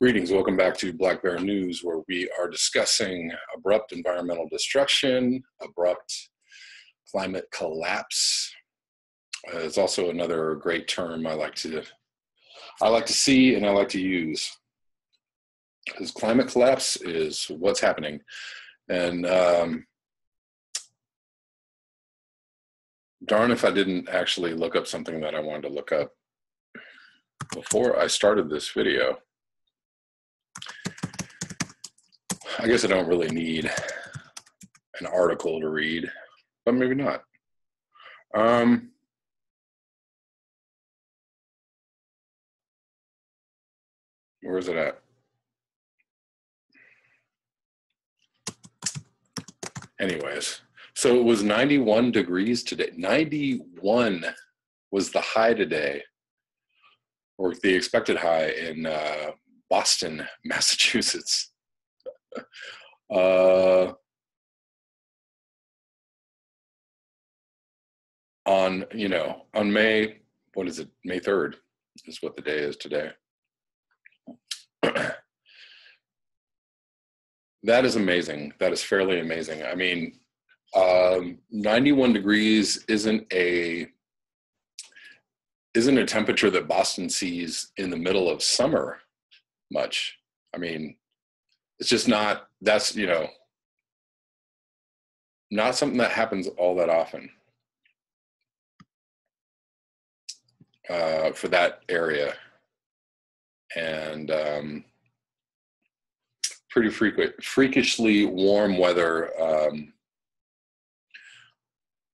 Greetings, welcome back to Black Bear News, where we are discussing abrupt environmental destruction, abrupt climate collapse. It's also another great term I like to see and I like to use. Because climate collapse is what's happening. And darn if I didn't actually look up something that I wanted to look up before I started this video. I guess I don't really need an article to read, but maybe not. Where is it at? Anyways, so it was 91 degrees today. 91 was the high today, or the expected high in Boston, Massachusetts. On May, what is it? May 3rd is what the day is today. That is amazing. That is fairly amazing. I mean, 91 degrees isn't a temperature that Boston sees in the middle of summer much. I mean, it's just not, that's, not something that happens all that often for that area. And pretty freakishly warm weather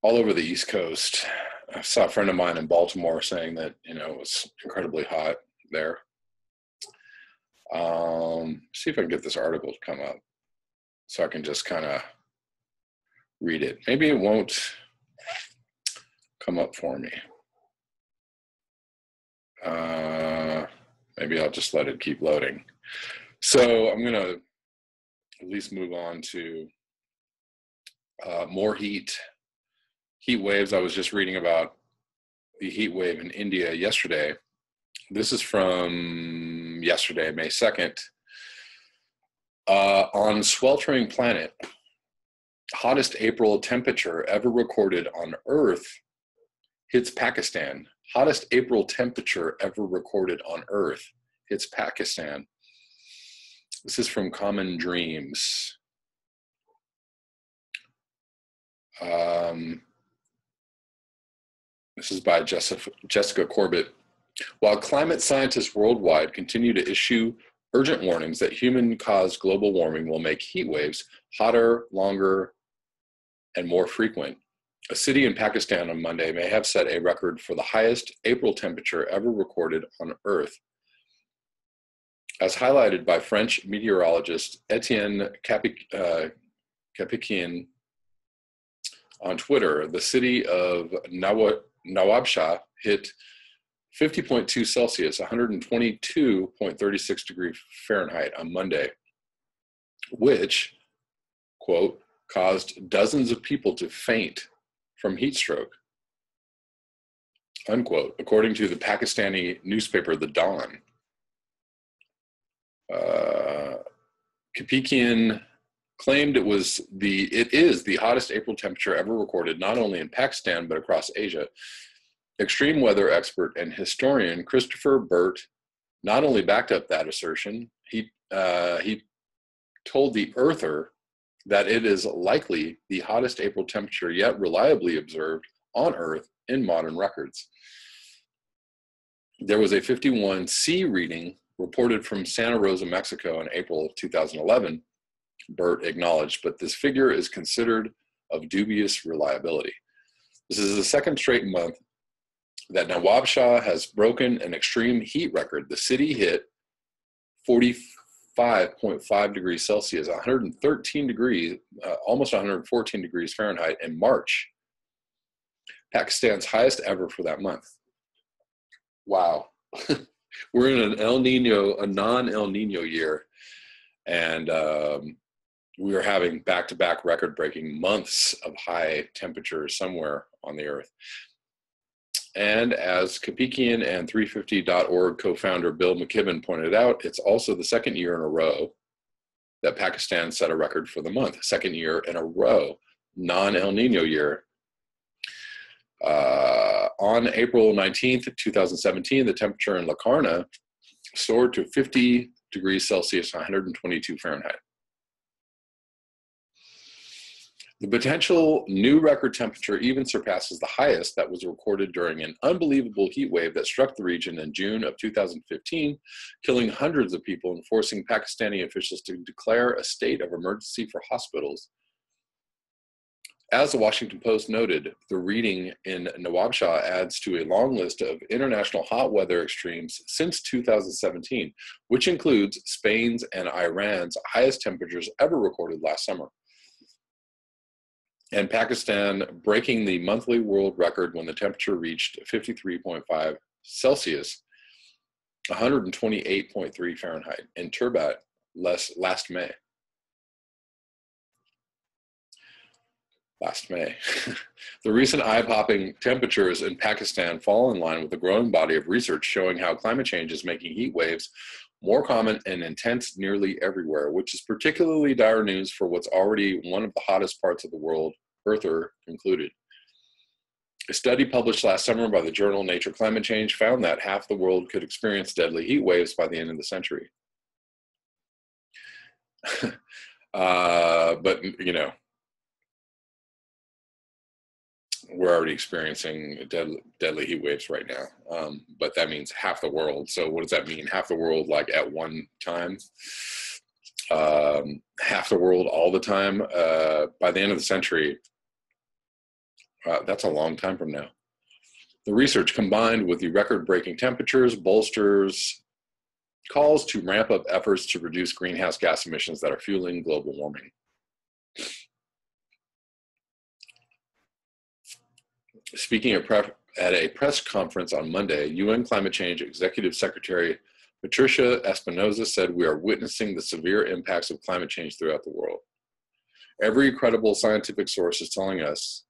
all over the East Coast. I saw a friend of mine in Baltimore saying that, it was incredibly hot there. See if I can get this article to come up so I can just kind of read it. Maybe it won't come up for me. Maybe I'll just let it keep loading. So I'm going to at least move on to more heat waves. I was just reading about the heat wave in India yesterday. This is from yesterday, May 2nd. On Sweltering Planet, hottest April temperature ever recorded on Earth hits Pakistan. Hottest April temperature ever recorded on Earth hits Pakistan. This is from Common Dreams. This is by Jessica Corbett. While climate scientists worldwide continue to issue urgent warnings that human-caused global warming will make heat waves hotter, longer, and more frequent, a city in Pakistan on Monday may have set a record for the highest April temperature ever recorded on Earth. As highlighted by French meteorologist Etienne Capicien on Twitter, the city of Nawabshah hit 50.2 Celsius, 122.36 degrees Fahrenheit on Monday, which, quote, caused dozens of people to faint from heat stroke, unquote, according to the Pakistani newspaper, The Dawn. Kapikian claimed it is the hottest April temperature ever recorded, not only in Pakistan, but across Asia. Extreme weather expert and historian Christopher Burt not only backed up that assertion, he told The Earther that it is likely the hottest April temperature yet reliably observed on Earth in modern records. There was a 51 reading reported from Santa Rosa, Mexico in April of 2011, Burt acknowledged, but this figure is considered of dubious reliability. This is the second straight month that Nawabshah has broken an extreme heat record. The city hit 45.5 degrees Celsius, 113 degrees, almost 114 degrees Fahrenheit in March, Pakistan's highest ever for that month. Wow. We're in an El Nino, a non-El Nino year, and we are having back-to-back record-breaking months of high temperatures somewhere on the Earth. And as Kapikian and 350.org co-founder Bill McKibben pointed out, it's also the second year in a row that Pakistan set a record for the month. Second year in a row, non-El Nino year. On April 19th, 2017, the temperature in Locarno soared to 50 degrees Celsius, 122 Fahrenheit. The potential new record temperature even surpasses the highest that was recorded during an unbelievable heat wave that struck the region in June of 2015, killing hundreds of people and forcing Pakistani officials to declare a state of emergency for hospitals. As the Washington Post noted, the reading in Nawabshah adds to a long list of international hot weather extremes since 2017, which includes Spain's and Iran's highest temperatures ever recorded last summer, and Pakistan breaking the monthly world record when the temperature reached 53.5 Celsius, 128.3 Fahrenheit, in Turbat last May. The recent eye-popping temperatures in Pakistan fall in line with a growing body of research showing how climate change is making heat waves more common and intense nearly everywhere, which is particularly dire news for what's already one of the hottest parts of the world, Earther concluded. A study published last summer by the journal Nature Climate Change found that half the world could experience deadly heat waves by the end of the century. But, you know, we're already experiencing deadly heat waves right now, but that means half the world. So what does that mean? Half the world, like at one time? Half the world all the time? By the end of the century, that's a long time from now. The research, combined with the record-breaking temperatures, bolsters calls to ramp up efforts to reduce greenhouse gas emissions that are fueling global warming. Speaking at a press conference on Monday, UN Climate Change Executive Secretary Patricia Espinosa said, "We are witnessing the severe impacts of climate change throughout the world. Every credible scientific source is telling us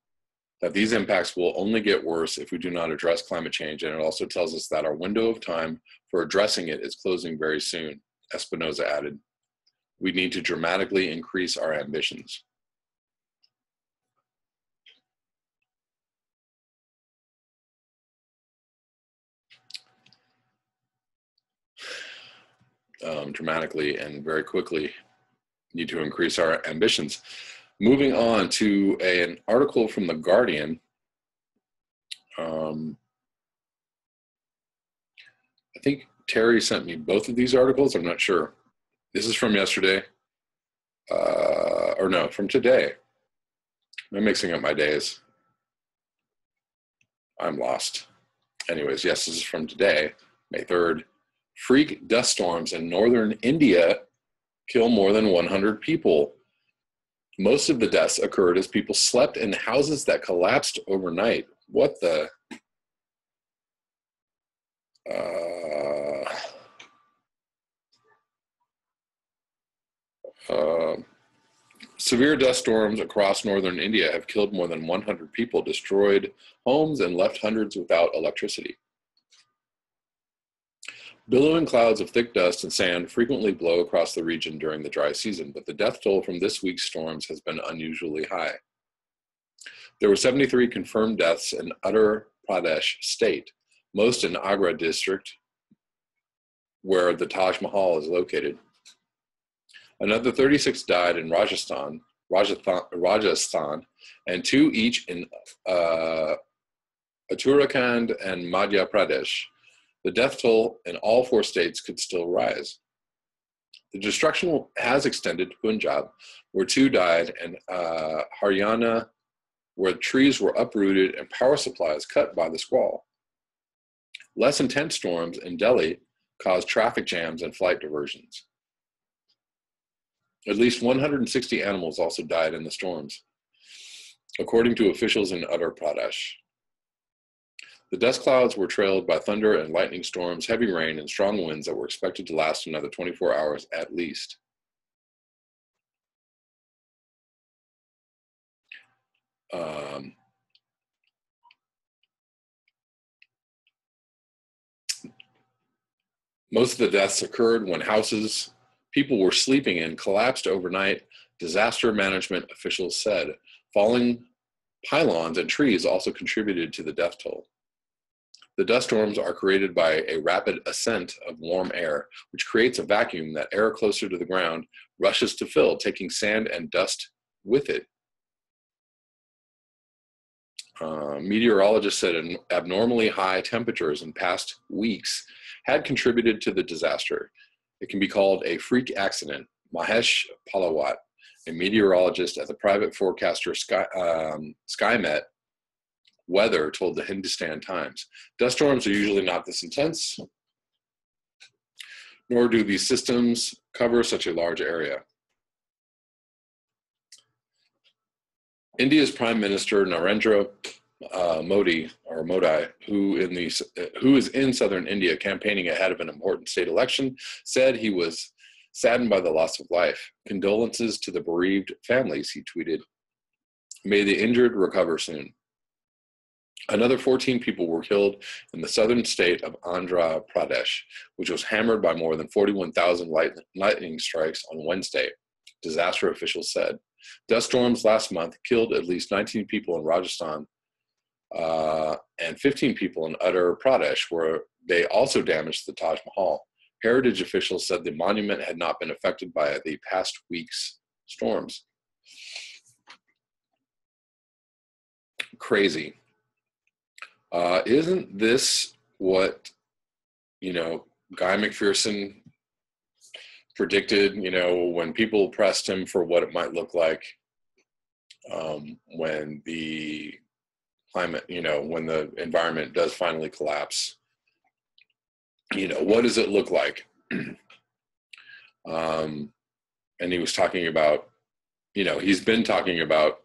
that these impacts will only get worse if we do not address climate change, and it also tells us that our window of time for addressing it is closing very soon," Espinosa added. "We need to dramatically increase our ambitions." Dramatically and very quickly need to increase our ambitions. Moving on to an article from The Guardian. I think Terry sent me both of these articles. I'm not sure. This is from yesterday. Or no, from today. I'm mixing up my days. I'm lost. Anyways, yes, this is from today, May 3rd. Freak dust storms in northern India kill more than 100 people. Most of the deaths occurred as people slept in houses that collapsed overnight. What the? Severe dust storms across northern India have killed more than 100 people, destroyed homes, and left hundreds without electricity. Billowing clouds of thick dust and sand frequently blow across the region during the dry season, but the death toll from this week's storms has been unusually high. There were 73 confirmed deaths in Uttar Pradesh state, most in Agra district, where the Taj Mahal is located. Another 36 died in Rajasthan, and 2 each in Uttarakhand and Madhya Pradesh. The death toll in all 4 states could still rise. The destruction has extended to Punjab, where 2 died, and Haryana, where trees were uprooted and power supplies cut by the squall. Less intense storms in Delhi caused traffic jams and flight diversions. At least 160 animals also died in the storms, according to officials in Uttar Pradesh. The dust clouds were trailed by thunder and lightning storms, heavy rain, and strong winds that were expected to last another 24 hours at least. Most of the deaths occurred when houses people were sleeping in collapsed overnight, disaster management officials said. Falling pylons and trees also contributed to the death toll. The dust storms are created by a rapid ascent of warm air, which creates a vacuum that air closer to the ground rushes to fill, taking sand and dust with it. Meteorologists said abnormally high temperatures in past weeks had contributed to the disaster. It can be called a freak accident. Mahesh Palawat, a meteorologist at the private forecaster SkyMet Weather, told the Hindustan Times. Dust storms are usually not this intense, nor do these systems cover such a large area. India's Prime Minister Narendra Modi, who is in southern India campaigning ahead of an important state election, said he was saddened by the loss of life. Condolences to the bereaved families, he tweeted. May the injured recover soon. Another 14 people were killed in the southern state of Andhra Pradesh, which was hammered by more than 41,000 lightning strikes on Wednesday, disaster officials said. Dust storms last month killed at least 19 people in Rajasthan and 15 people in Uttar Pradesh, where they also damaged the Taj Mahal. Heritage officials said the monument had not been affected by the past week's storms. Crazy. Isn't this what, Guy McPherson predicted, when people pressed him for what it might look like when the climate, when the environment does finally collapse? What does it look like? And he was talking about, he's been talking about,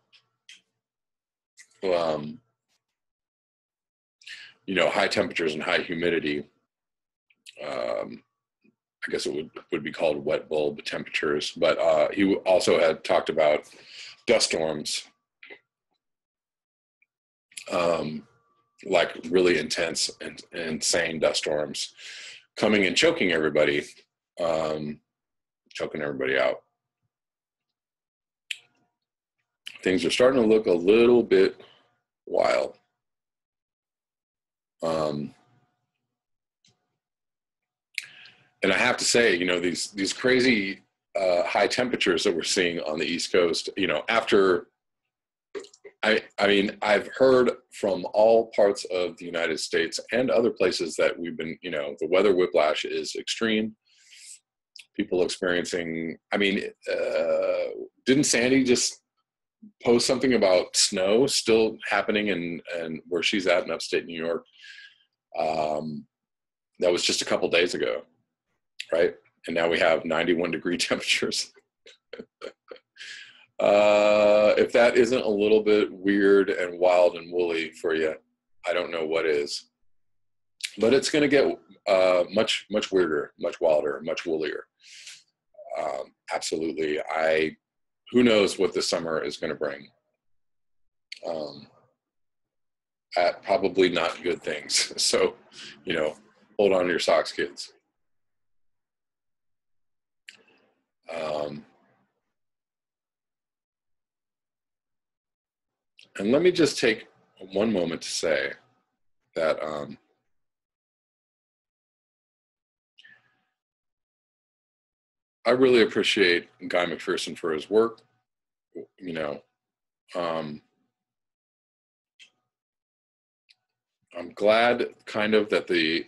high temperatures and high humidity. I guess it would be called wet bulb temperatures, but he also had talked about dust storms, like really intense and insane dust storms coming and choking everybody out. Things are starting to look a little bit wild. And I have to say, these crazy high temperatures that we're seeing on the East Coast, after, I've heard from all parts of the United States and other places that we've been, the weather whiplash is extreme. People experiencing, didn't Sandy just post something about snow still happening in where she's at in upstate New York? That was just a couple days ago, right? And now we have 91-degree temperatures. If that isn't a little bit weird and wild and woolly for you, I don't know what is. But it's going to get much weirder, much wilder, much woolier. Absolutely. Who knows what this summer is going to bring. Probably not good things. So, hold on to your socks, kids. And let me just take one moment to say that I really appreciate Guy McPherson for his work. I'm glad kind of that the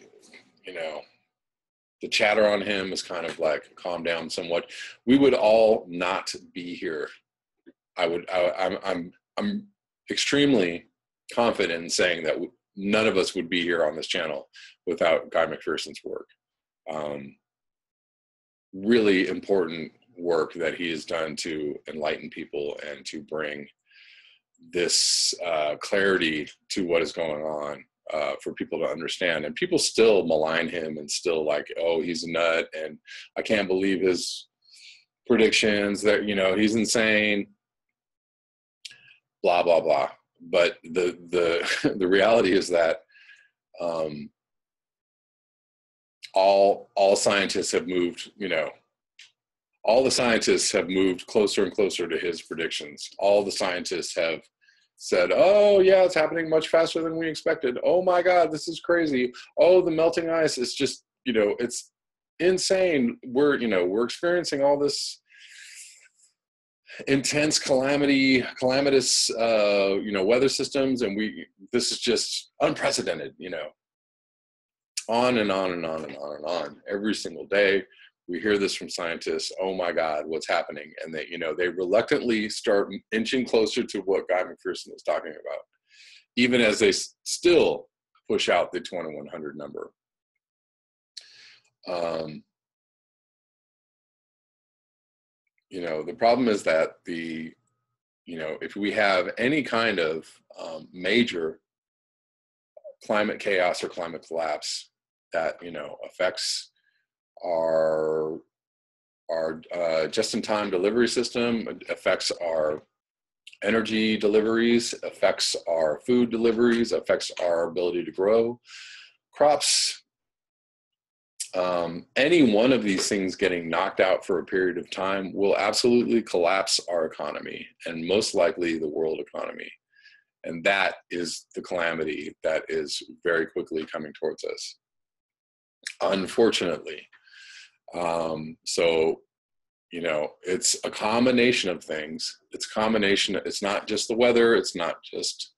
chatter on him is kind of like calmed down somewhat. We would all not be here. I'm extremely confident in saying that none of us would be here on this channel without Guy McPherson's work. Really important work that he has done to enlighten people and to bring this clarity to what is going on for people to understand. And people still malign him and still like, oh, he's a nut and I can't believe his predictions, that he's insane. blah, blah, blah. But the reality is that all scientists have moved, all the scientists have moved closer and closer to his predictions. All the scientists have said, oh yeah, it's happening much faster than we expected. Oh my God, this is crazy. Oh, the melting ice is just, it's insane. We're experiencing all this intense calamitous, weather systems. And this is just unprecedented, on and on and on and on and on. Every single day, we hear this from scientists. Oh my God, what's happening? And they reluctantly start inching closer to what Guy McPherson is talking about, even as they still push out the 2100 number. The problem is that if we have any kind of major climate chaos or climate collapse that, affects our just-in-time delivery system, affects our energy deliveries, affects our food deliveries, affects our ability to grow crops. Any one of these things getting knocked out for a period of time will absolutely collapse our economy, and most likely the world economy. And that is the calamity that is very quickly coming towards us, unfortunately. It's a combination of things. It's not just the weather. It's not just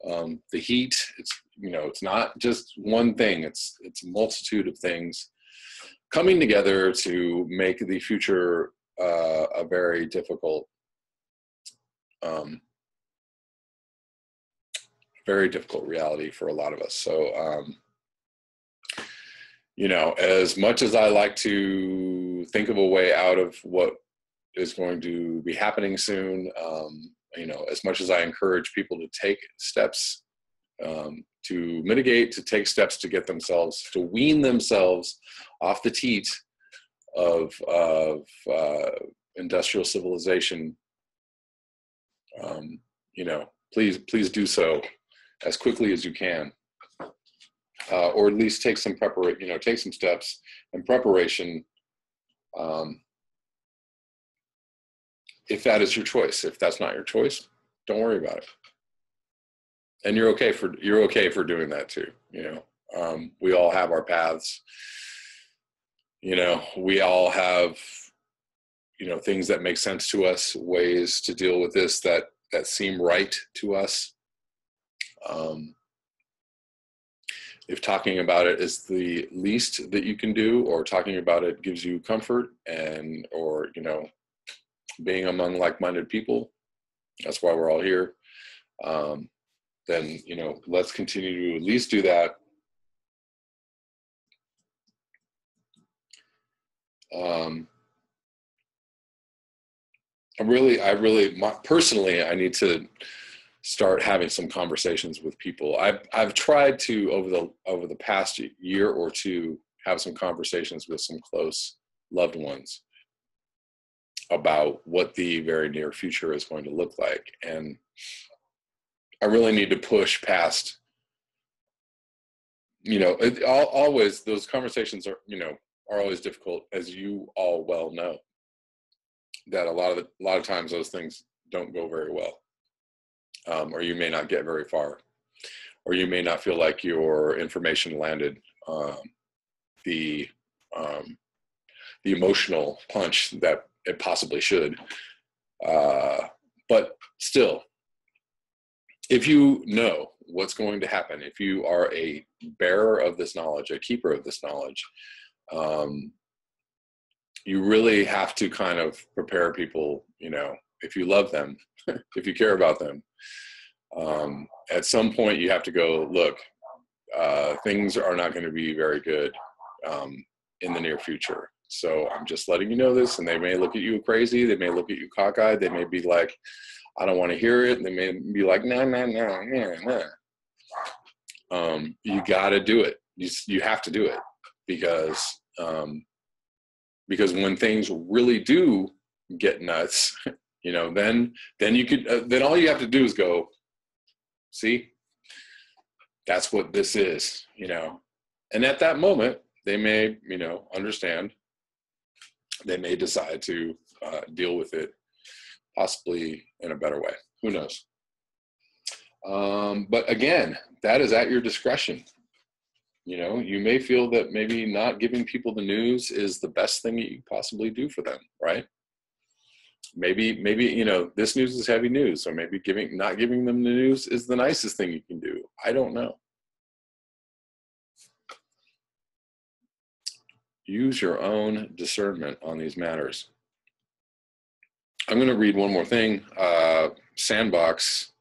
the heat. It's not just one thing. It's a multitude of things coming together to make the future a very difficult, reality for a lot of us. So, as much as I like to think of a way out of what is going to be happening soon, as much as I encourage people to take steps to mitigate, to take steps to get themselves, to wean themselves off the teat of industrial civilization, please do so as quickly as you can. Or at least take some take some steps in preparation, if that is your choice. If that's not your choice, don't worry about it. And you're okay for doing that too. We all have our paths. We all have, things that make sense to us, ways to deal with this that seem right to us. If talking about it is the least that you can do, or talking about it gives you comfort or being among like-minded people, that's why we're all here, then, let's continue to at least do that. Personally, I need to start having some conversations with people. I've tried to over the past year or two have some conversations with some close loved ones about what the very near future is going to look like, and I really need to push past. Always those conversations are always difficult, as you all well know. That a lot of times those things don't go very well. Or you may not get very far, or you may not feel like your information landed the emotional punch that it possibly should. But still, if you know what's going to happen, if you are a bearer of this knowledge, a keeper of this knowledge, you really have to kind of prepare people, if you love them, if you care about them. At some point you have to go, look, things are not going to be very good in the near future. So I'm just letting you know this, and they may look at you crazy. They may look at you cockeyed. They may be like, I don't want to hear it. And they may be like, nah. You got to do it. You have to do it, because when things really do get nuts, You know, then you could, then all you have to do is go, see, that's what this is, you know. And at that moment, they may, you know, understand. They may decide to deal with it possibly in a better way. Who knows? But again, that is at your discretion. You know, you may feel that maybe not giving people the news is the best thing that you possibly do for them, right? Maybe, you know, this news is heavy news, or maybe not giving them the news is the nicest thing you can do. I don't know. Use your own discernment on these matters. I'm going to read one more thing. Sandbox.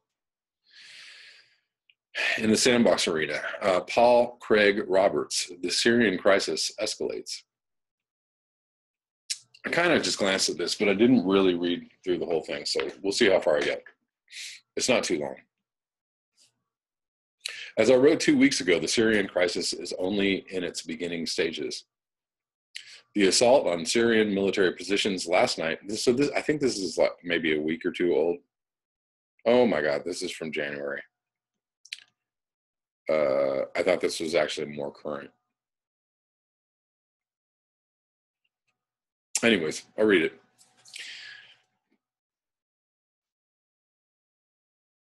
In the sandbox arena, Paul Craig Roberts, the Syrian crisis escalates. I kind of just glanced at this, but I didn't really read through the whole thing, so we'll see how far I get. It's not too long. As I wrote 2 weeks ago, the Syrian crisis is only in its beginning stages. The assault on Syrian military positions last night, I think this is like maybe a week or two old. Oh my God, this is from January. I thought this was actually more current. Anyways, I'll read it.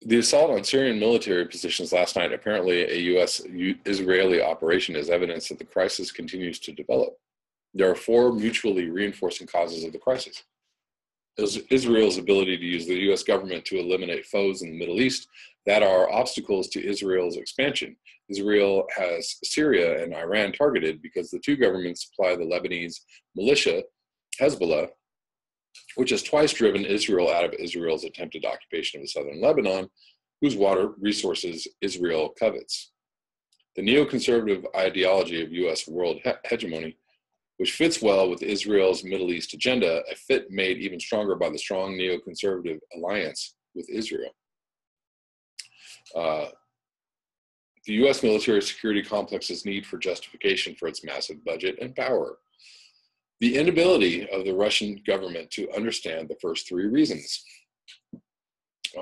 The assault on Syrian military positions last night, apparently a U.S.-Israeli operation, is evidence that the crisis continues to develop. There are 4 mutually reinforcing causes of the crisis. Israel's ability to use the U.S. government to eliminate foes in the Middle East that are obstacles to Israel's expansion. Israel has Syria and Iran targeted because the two governments supply the Lebanese militia, Hezbollah, which has twice driven Israel out of Israel's attempted occupation of southern Lebanon, whose water resources Israel covets. The neoconservative ideology of U.S. world hegemony, which fits well with Israel's Middle East agenda, a fit made even stronger by the strong neoconservative alliance with Israel. The U.S. military security complex's need for justification for its massive budget and power. The inability of the Russian government to understand the first 3 reasons. I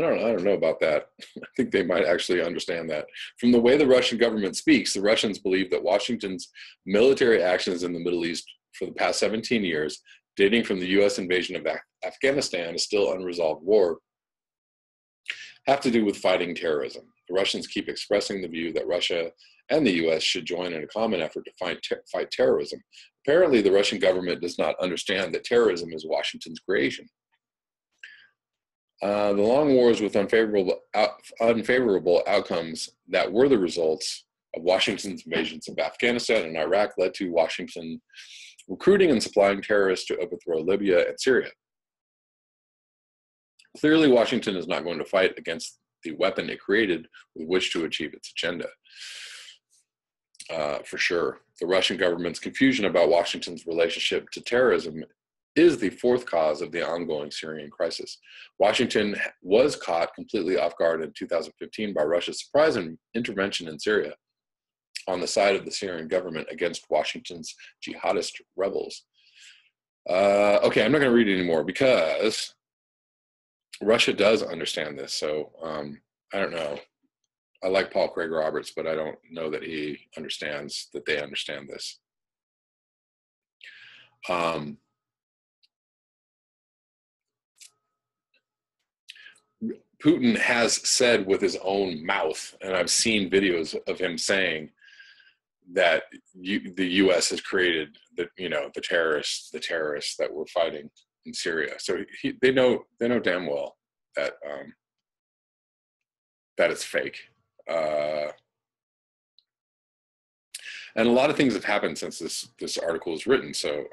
don't know about that. I think they might actually understand that. From the way the Russian government speaks, the Russians believe that Washington's military actions in the Middle East for the past 17 years, dating from the U.S. invasion of Afghanistan, a still unresolved war, have to do with fighting terrorism. The Russians keep expressing the view that Russia and the U.S. should join in a common effort to fight terrorism. Apparently, the Russian government does not understand that terrorism is Washington's creation. The long wars with unfavorable outcomes that were the results of Washington's invasions of Afghanistan and Iraq led to Washington recruiting and supplying terrorists to overthrow Libya and Syria. Clearly, Washington is not going to fight against the weapon it created with which to achieve its agenda. For sure. The Russian government's confusion about Washington's relationship to terrorism is the 4th cause of the ongoing Syrian crisis. Washington was caught completely off guard in 2015 by Russia's surprise intervention in Syria on the side of the Syrian government against Washington's jihadist rebels. Okay, I'm not going to read it anymore because Russia does understand this, so I don't know. I like Paul Craig Roberts, but I don't know that he understands that they understand this. Putin has said with his own mouth, and I've seen videos of him saying that the U.S. has created the terrorists that were fighting in Syria. So they know damn well that that it's fake. And a lot of things have happened since this article was written. So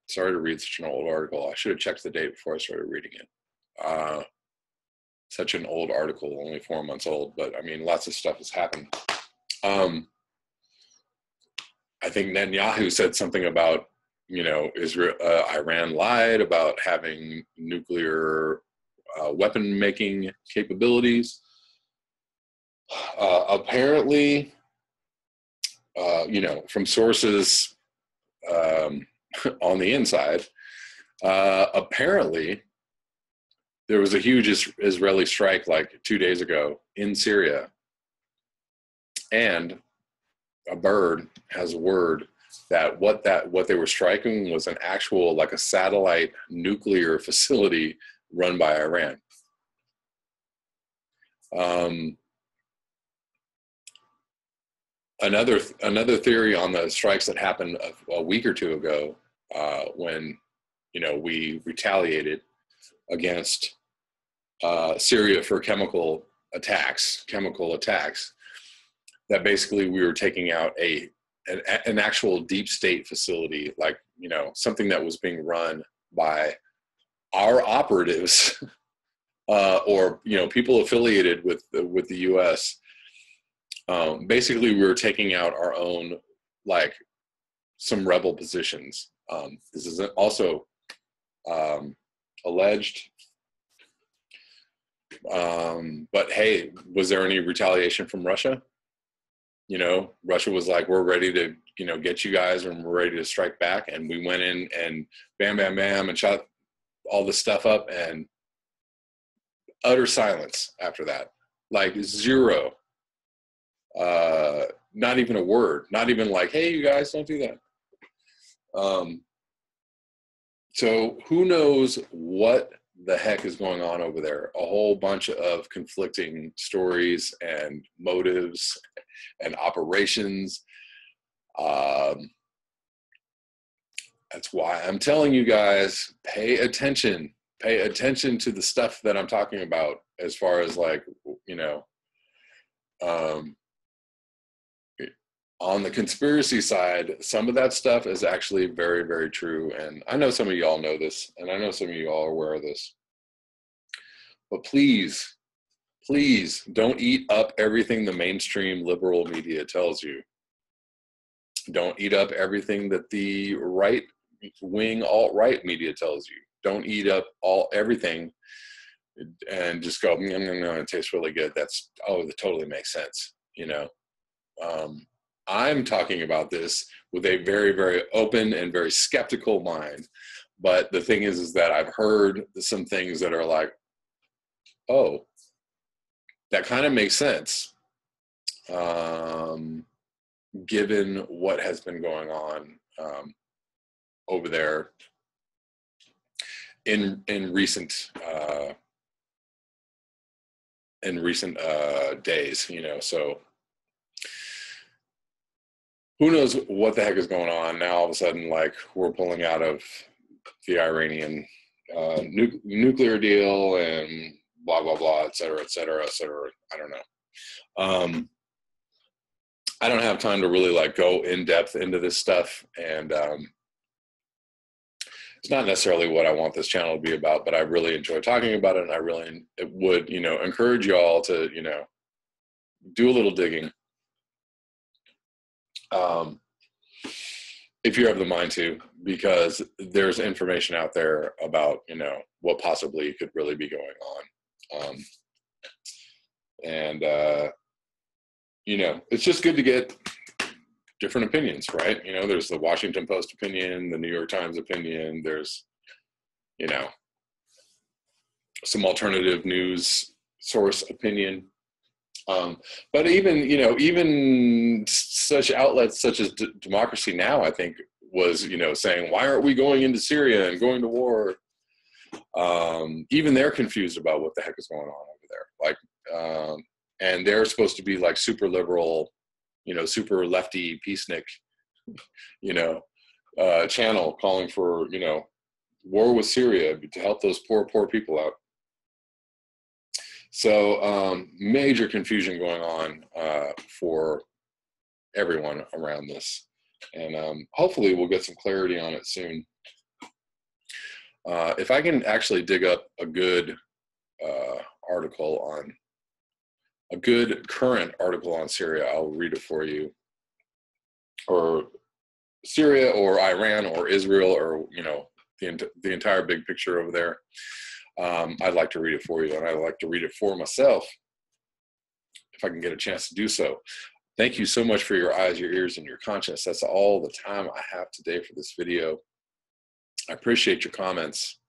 sorry to read such an old article. I should have checked the date before I started reading it. Such an old article, only 4 months old, but I mean, lots of stuff has happened. I think Netanyahu said something about, Iran lied about having nuclear weapon making capabilities. Apparently, from sources on the inside, apparently there was a huge Israeli strike like 2 days ago in Syria, and a bird has word that what they were striking was an actual, like a satellite nuclear facility run by Iran. Another theory on the strikes that happened a week or two ago, when, you know, we retaliated against Syria for chemical attacks, that basically we were taking out an actual deep state facility, like, you know, something that was being run by our operatives, or, you know, people affiliated with the U.S. Basically, we were taking out our own, like, some rebel positions. This is also alleged. But hey, was there any retaliation from Russia? You know, Russia was like, we're ready to, you know, get you guys, and we're ready to strike back. And we went in and bam, bam, bam, and shot all this stuff up, and utter silence after that. Like zero. Not even a word. Not even like, hey, you guys, don't do that. So who knows what the heck is going on over there? A whole bunch of conflicting stories and motives and operations. That's why I'm telling you guys, pay attention to the stuff that I'm talking about, as far as, like, you know, on the conspiracy side, some of that stuff is actually very, very true. And I know some of y'all know this, and I know some of y'all are aware of this. But please don't eat up everything the mainstream liberal media tells you. Don't eat up everything that the right-wing alt-right media tells you. Don't eat up everything and just go, no, it tastes really good. That totally makes sense, you know. I'm talking about this with a very, very open and very skeptical mind. But the thing is that I've heard some things that are like, oh, that kind of makes sense, given what has been going on over there in recent days, you know. So who knows what the heck is going on now? All of a sudden, like, we're pulling out of the Iranian nuclear deal and blah, blah, blah, et cetera, et cetera, et cetera. I don't know. I don't have time to really, like, go in depth into this stuff. And it's not necessarily what I want this channel to be about, but I really enjoy talking about it. And I really would, you know, encourage you all to, you know, do a little digging. If you have the mind to, because there's information out there about, you know, what possibly could really be going on. You know, it's just good to get different opinions, right? You know, there's the Washington Post opinion, the New York Times opinion, there's, you know, some alternative news source opinion. But even, you know, even such outlets such as Democracy Now!, I think, was, you know, saying, why aren't we going into Syria and going to war? Even they're confused about what the heck is going on over there. Like, and they're supposed to be like super liberal, you know, super lefty peacenik, you know, channel calling for, you know, war with Syria to help those poor people out. So major confusion going on for everyone around this. And hopefully we'll get some clarity on it soon. If I can actually dig up a good article on, a good current article on Syria, I'll read it for you. Or Syria or Iran or Israel, or, you know, the entire big picture over there. I'd like to read it for you, and I'd like to read it for myself if I can get a chance to do so. Thank you so much for your eyes, your ears, and your conscience. That's all the time I have today for this video. I appreciate your comments.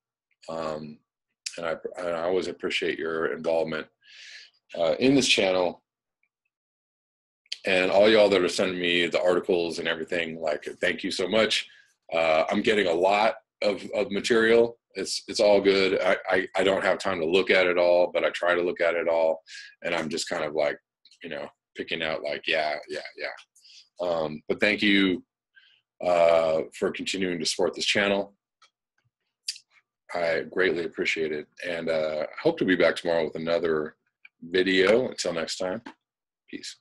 and I always appreciate your involvement in this channel. And all y'all that are sending me the articles and everything, like, thank you so much. I'm getting a lot of material. It's all good. I don't have time to look at it all, but I try to look at it all. And I'm just kind of like, you know, picking out like, yeah. But thank you for continuing to support this channel. I greatly appreciate it. And I hope to be back tomorrow with another video. Until next time, peace.